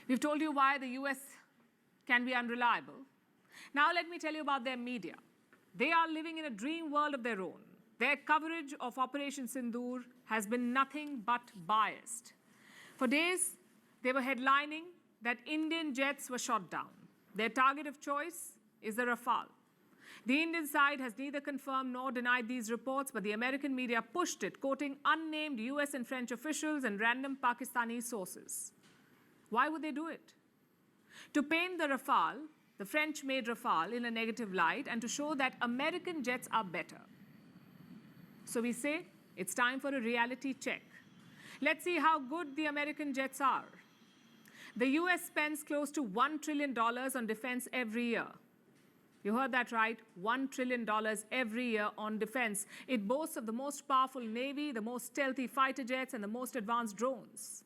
We've told you why the US can be unreliable. Now let me tell you about their media. They are living in a dream world of their own. Their coverage of Operation Sindoor has been nothing but biased. For days, they were headlining that Indian jets were shot down. Their target of choice is the Rafale. The Indian side has neither confirmed nor denied these reports, but the American media pushed it, quoting unnamed US and French officials and random Pakistani sources. Why would they do it? To paint the Rafale, the French made Rafale, in a negative light, and to show that American jets are better. So we say, it's time for a reality check. Let's see how good the American jets are. The US spends close to $1 trillion on defense every year. You heard that right, $1 trillion every year on defense. It boasts of the most powerful navy, the most stealthy fighter jets, and the most advanced drones.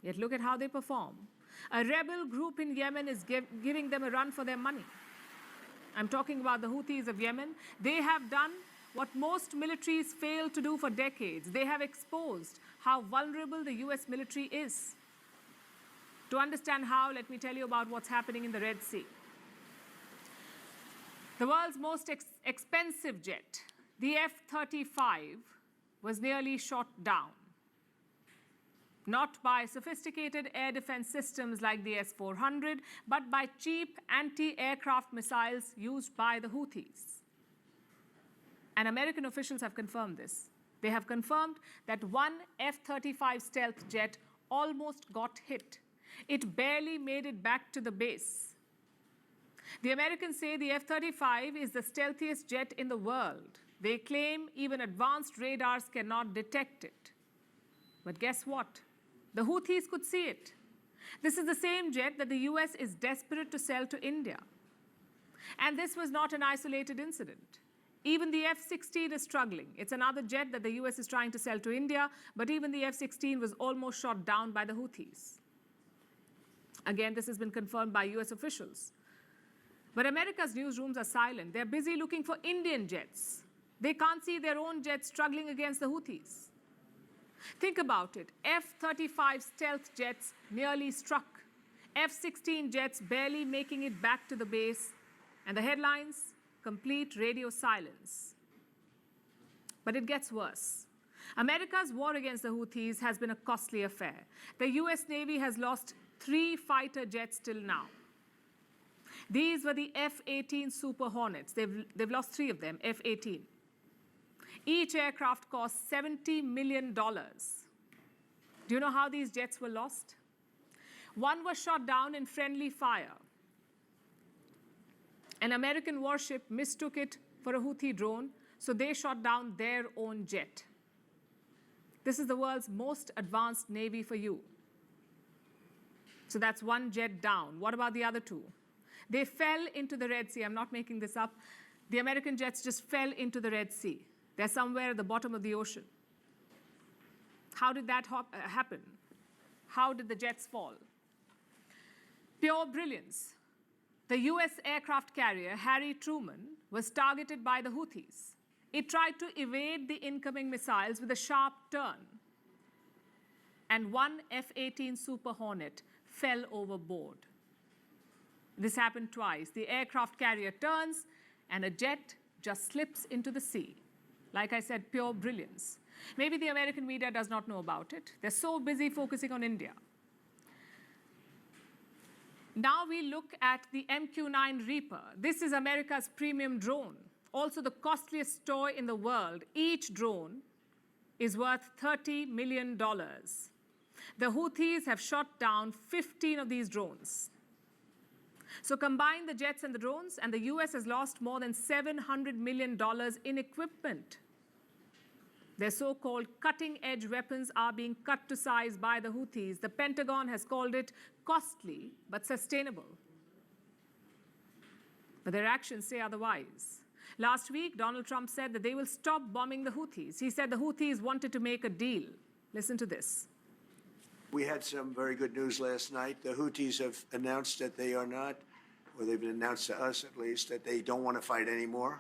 Yet look at how they perform. A rebel group in Yemen is giving them a run for their money. I'm talking about the Houthis of Yemen. They have done what most militaries failed to do for decades. They have exposed how vulnerable the US military is. To understand how, let me tell you about what's happening in the Red Sea. The world's most expensive jet, the F-35, was nearly shot down. Not by sophisticated air defense systems like the S-400, but by cheap anti-aircraft missiles used by the Houthis. And American officials have confirmed this. They have confirmed that one F-35 stealth jet almost got hit. It barely made it back to the base. The Americans say the F-35 is the stealthiest jet in the world. They claim even advanced radars cannot detect it. But guess what? The Houthis could see it. This is the same jet that the US is desperate to sell to India. And this was not an isolated incident. Even the F-16 is struggling. It's another jet that the US is trying to sell to India, but even the F-16 was almost shot down by the Houthis. Again, this has been confirmed by US officials. But America's newsrooms are silent. They're busy looking for Indian jets. They can't see their own jets struggling against the Houthis. Think about it. F-35 stealth jets nearly struck. F-16 jets barely making it back to the base. And the headlines, complete radio silence. But it gets worse. America's war against the Houthis has been a costly affair. The US Navy has lost 3 fighter jets till now. These were the F-18 Super Hornets. They've lost 3 of them, F-18. Each aircraft cost $70 million. Do you know how these jets were lost? One was shot down in friendly fire. An American warship mistook it for a Houthi drone, so they shot down their own jet. This is the world's most advanced navy for you. So that's one jet down. What about the other 2? They fell into the Red Sea. I'm not making this up. The American jets just fell into the Red Sea. They're somewhere at the bottom of the ocean. How did that happen? How did the jets fall? Pure brilliance. The US aircraft carrier, Harry Truman, was targeted by the Houthis. It tried to evade the incoming missiles with a sharp turn. And one F-18 Super Hornet fell overboard. This happened twice. The aircraft carrier turns, and a jet just slips into the sea. Like I said, pure brilliance. Maybe the American media does not know about it. They're so busy focusing on India. Now we look at the MQ-9 Reaper. This is America's premium drone, also the costliest toy in the world. Each drone is worth $30 million. The Houthis have shot down 15 of these drones. So combine the jets and the drones, and the US has lost more than $700 million in equipment. Their so-called cutting-edge weapons are being cut to size by the Houthis. The Pentagon has called it costly but sustainable. But their actions say otherwise. Last week, Donald Trump said that they will stop bombing the Houthis. He said the Houthis wanted to make a deal. Listen to this. We had some very good news last night. The Houthis have announced that they are not, or they've announced to us at least, that they don't want to fight anymore.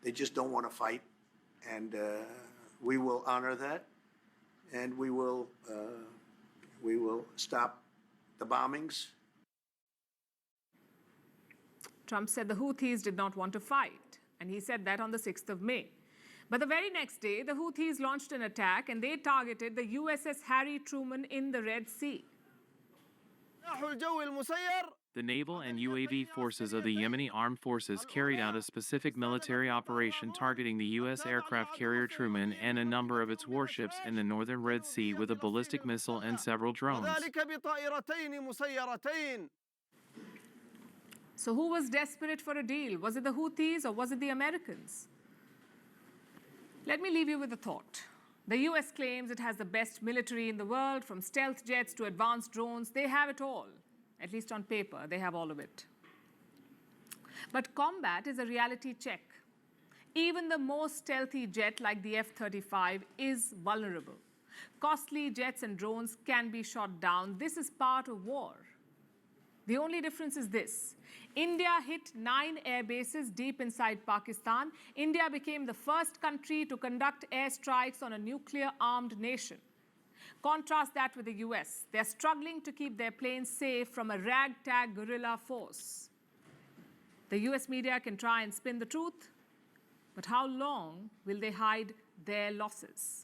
They just don't want to fight. And we will honor that. And we will stop the bombings? Trump said the Houthis did not want to fight, and he said that on the 6th of May. But the very next day, the Houthis launched an attack, and they targeted the USS Harry Truman in the Red Sea. The naval and UAV forces of the Yemeni armed forces carried out a specific military operation targeting the U.S. aircraft carrier Truman and a number of its warships in the northern Red Sea with a ballistic missile and several drones. So who was desperate for a deal? Was it the Houthis or was it the Americans? Let me leave you with a thought. The US claims it has the best military in the world, from stealth jets to advanced drones. They have it all. At least on paper, they have all of it. But combat is a reality check. Even the most stealthy jet like the F-35 is vulnerable. Costly jets and drones can be shot down. This is part of war. The only difference is this. India hit 9 air bases deep inside Pakistan. India became the first country to conduct airstrikes on a nuclear-armed nation. Contrast that with the US. They're struggling to keep their planes safe from a ragtag guerrilla force. The US media can try and spin the truth, but how long will they hide their losses?